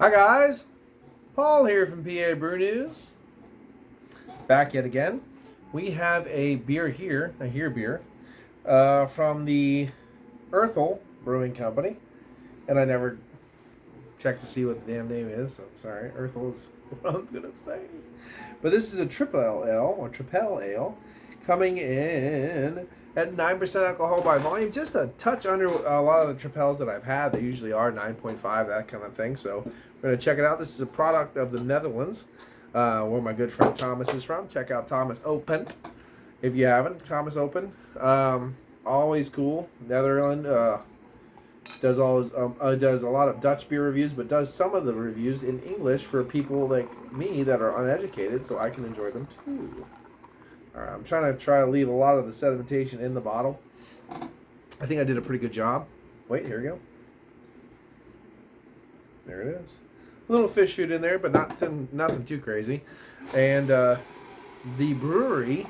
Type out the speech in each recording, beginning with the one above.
Hi guys, Paul here from PABrewNews. Back yet again. We have a beer here, from the Urthel Brewing Company, and I never checked to see what the damn name is. So I'm sorry, Urthel is what I'm gonna say. But this is a triple ale or triple ale, coming in at 9% alcohol by volume, just a touch under a lot of the tripels that I've had. They usually are 9.5, that kind of thing. So we're going to check it out. This is a product of the Netherlands, where my good friend Thomas is from. Check out Thomas Opent if you haven't. Thomas Opent, always cool. Netherlands does a lot of Dutch beer reviews, but does some of the reviews in English for people like me that are uneducated, so I can enjoy them too. Alright, I'm trying to leave a lot of the sedimentation in the bottle. I think I did a pretty good job. Wait, here we go. There it is. A little fish food in there, but nothing too crazy. And the brewery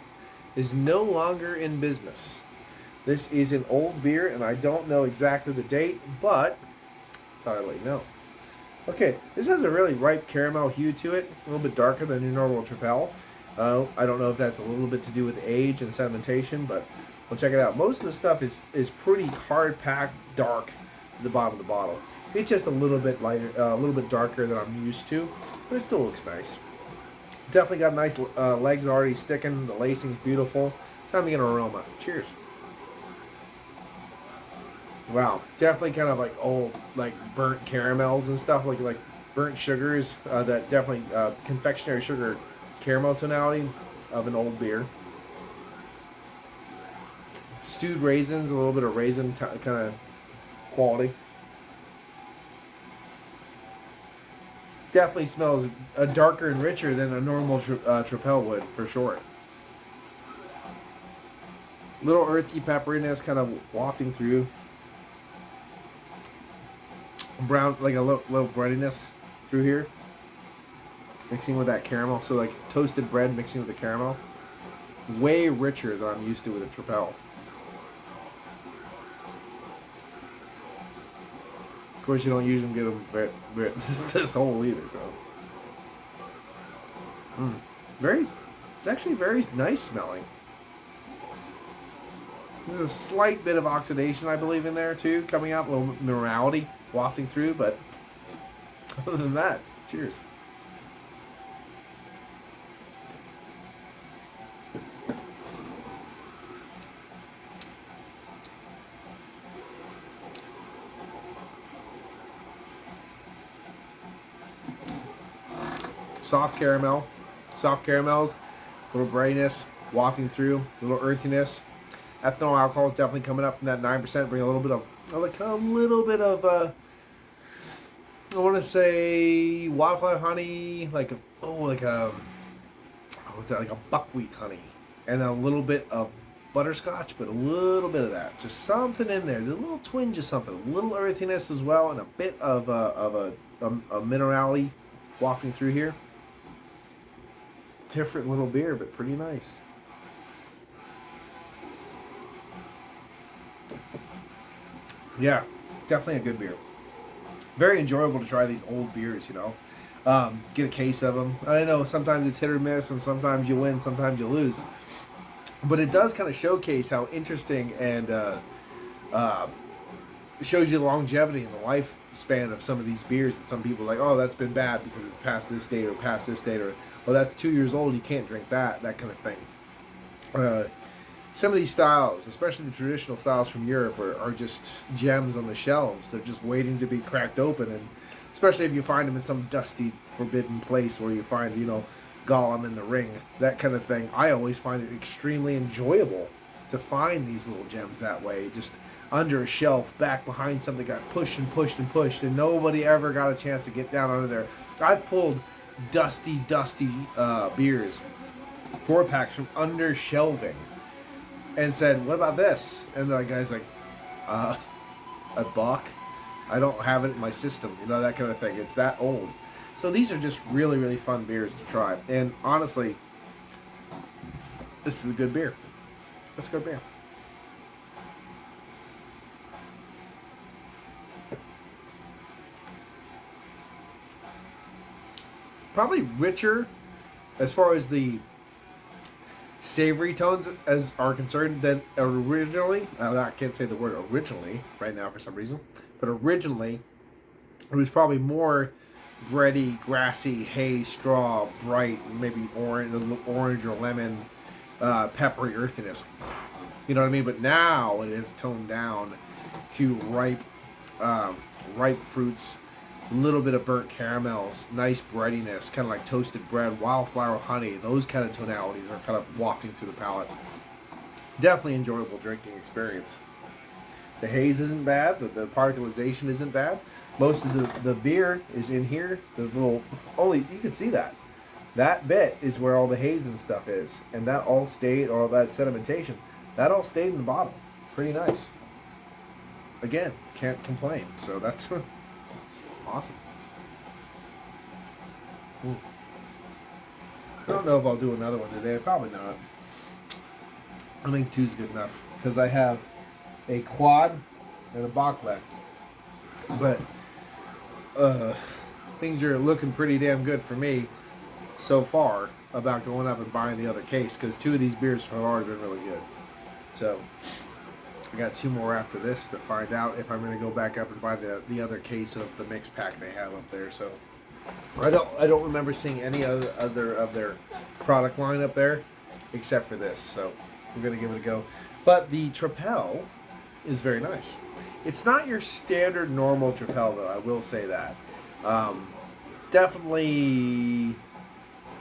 is no longer in business. This is an old beer, and I don't know exactly the date, but I thought I'd let you know. Okay, this has a really ripe caramel hue to it, a little bit darker than your normal Tripel. I don't know if that's a little bit to do with age and sedimentation, but we'll check it out. Most of the stuff is pretty hard packed, dark to the bottom of the bottle. It's just a little bit lighter, a little bit darker than I'm used to, but it still looks nice. Definitely got nice legs already sticking. The lacing's beautiful. Time to get an aroma. Cheers. Wow, definitely kind of like old, like burnt caramels and stuff, like burnt sugars. That definitely confectionery sugar caramel tonality of an old beer. Stewed raisins, a little bit of raisin kind of quality. Definitely smells darker and richer than a normal Tripel would, for sure. Little earthy pepperiness kind of wafting through. Brown, like a little breadiness through here. Mixing with that caramel. So like toasted bread mixing with the caramel. Way richer than I'm used to with a Tripel. Of course, you don't usually get them this whole either, so. It's actually very nice smelling. There's a slight bit of oxidation, I believe, in there too, coming out, a little minerality wafting through, but other than that, cheers. Soft caramels, a little brightness wafting through, a little earthiness. Ethanol alcohol is definitely coming up from that 9%, bring a little bit of I want to say wildflower honey, like what's that, like a buckwheat honey, and a little bit of butterscotch, but a little bit of that, just something in there. There's a little twinge of something, a little earthiness as well, and a bit of a minerality wafting through here. Different little beer, but pretty nice. Yeah, definitely a good beer. Very enjoyable to try these old beers, you know. Get a case of them. I know sometimes it's hit or miss, and sometimes you win, sometimes you lose. But it does kind of showcase how interesting and shows you the longevity and the lifespan of some of these beers. And some people are like, oh, that's been bad because it's past this date or past this date, or oh, that's 2 years old, you can't drink that kind of thing. Some of these styles, especially the traditional styles from Europe, are just gems on the shelves. They're just waiting to be cracked open, and especially if you find them in some dusty, forbidden place where you find, Gollum in the ring, that kind of thing. I always find it extremely enjoyable to find these little gems that way, just under a shelf, back behind something that got pushed and pushed and pushed, and nobody ever got a chance to get down under there. I've pulled dusty beers, 4-packs from under shelving, and said, what about this? And the guy's like, a buck? I don't have it in my system, that kind of thing. It's that old. So these are just really, really fun beers to try. And honestly, this is a good beer. That's a good beer. probably richer as far as the savory tones as are concerned than originally. I can't say the word originally right now for some reason, but originally it was probably more bready, grassy, hay, straw, bright, maybe orange, a little orange or lemon, peppery earthiness. You know what I mean? But now it is toned down to um, ripe fruits, a little bit of burnt caramels, nice breadiness, kind of like toasted bread, wildflower honey. Those kind of tonalities are kind of wafting through the palate. Definitely enjoyable drinking experience. The haze isn't bad. The particularization isn't bad. Most of the beer is in here. The little, only you can see that. That bit is where all the haze and stuff is, and that all stayed, or that sedimentation, that all stayed in the bottle. Pretty nice. Again, can't complain. So that's awesome. I don't know if I'll do another one today. Probably not. I think two's good enough because I have a quad and a Bach left. But things are looking pretty damn good for me so far about going up and buying the other case because two of these beers have already been really good. So I got two more after this to find out if I'm going to go back up and buy the other case of the mix pack they have up there. So I don't remember seeing any other of their product line up there except for this. So we're going to give it a go. But the Trapel is very nice. It's not your standard normal Trapel though, I will say that. Definitely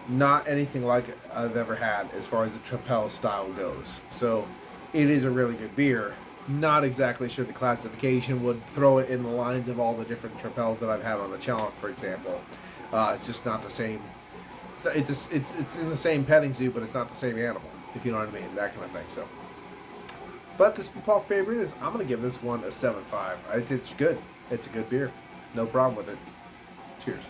not anything like I've ever had as far as the Trapel style goes. So it is a really good beer. Not exactly sure the classification would throw it in the lines of all the different Trapels that I've had on the channel, for example. It's just not the same. It's in the same petting zoo, but it's not the same animal, if you know what I mean, that kind of thing. So, but this PABrewNews, I'm gonna give this one a 7.5. It's good. It's a good beer. No problem with it. Cheers.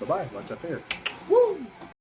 Bye bye. Much I fear.